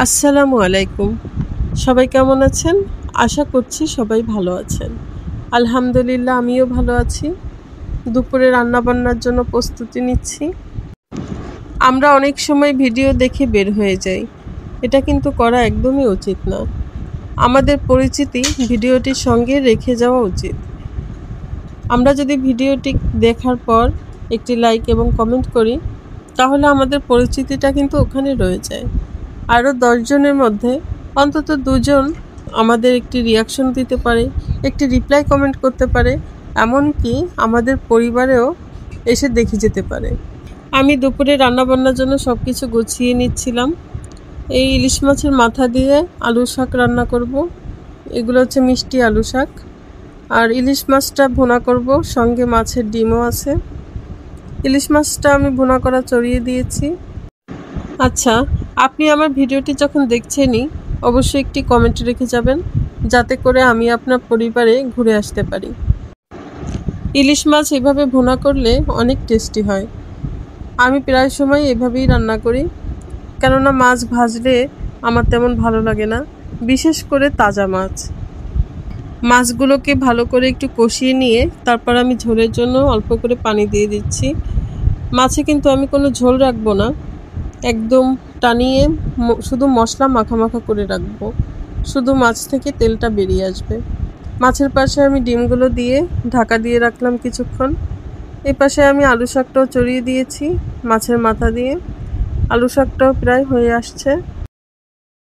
আসসালামু আলাইকুম। সবাই কেমন আছেন? আশা করছি সবাই ভালো আছেন। আলহামদুলিল্লাহ আমিও ভালো আছি। দুপুরে রান্নাবান্নার জন্য প্রস্তুতি নিচ্ছি। আমরা অনেক সময় ভিডিও দেখে বের হয়ে যাই। এটা কিন্তু করা একদমই উচিত না। আমাদের পরিচিতি ভিডিওটির সঙ্গে রেখে যাওয়া উচিত। আমরা যদি ভিডিওটি দেখার পর একটি লাইক এবং কমেন্ট করি, তাহলে আমাদের পরিচিতিটা কিন্তু ওখানে রয়ে যায়। আরও 10 জনের মধ্যে অন্তত 2 জন আমাদের একটি রিয়াকশন দিতে পারে, একটি রিপ্লাই কমেন্ট করতে পারে, এমনকি আমাদের পরিবারেও এসে দেখে যেতে পারে। আমি দুপুরে রান্নাবান্নার জন্য সব কিছু গুছিয়ে নিচ্ছিলাম। এই ইলিশ মাছের মাথা দিয়ে আলু শাক রান্না করব। এগুলো হচ্ছে মিষ্টি আলু শাক। আর ইলিশ মাছটা ভুনা করব, সঙ্গে মাছের ডিমও আছে। ইলিশ মাছটা আমি ভুনা করা চড়িয়ে দিয়েছি। আচ্ছা, আপনি আমার ভিডিওটি যখন দেখছেনই অবশ্যই একটি কমেন্ট রেখে যাবেন, যাতে করে আমি আপনার পরিবারে ঘুরে আসতে পারি। ইলিশ মাছ এভাবে ভুনা করলে অনেক টেস্টি হয়। আমি প্রায় সময় এভাবেই রান্না করি, কেননা মাছ ভাজলে আমার তেমন ভালো লাগে না, বিশেষ করে তাজা মাছ। মাছগুলোকে ভালো করে একটু কষিয়ে নিয়ে তারপর আমি ঝোলের জন্য অল্প করে পানি দিয়ে দিচ্ছি। মাছে কিন্তু আমি কোনো ঝোল রাখবো না, একদম টানিয়ে শুধু মশলা মাখা মাখা করে রাখবো। শুধু মাছ থেকে তেলটা বেরিয়ে আসবে। মাছের পাশে আমি ডিমগুলো দিয়ে ঢাকা দিয়ে রাখলাম কিছুক্ষণ। এই পাশে আমি আলু শাকটাও চড়িয়ে দিয়েছি মাছের মাথা দিয়ে। আলু শাকটাও প্রায় হয়ে আসছে।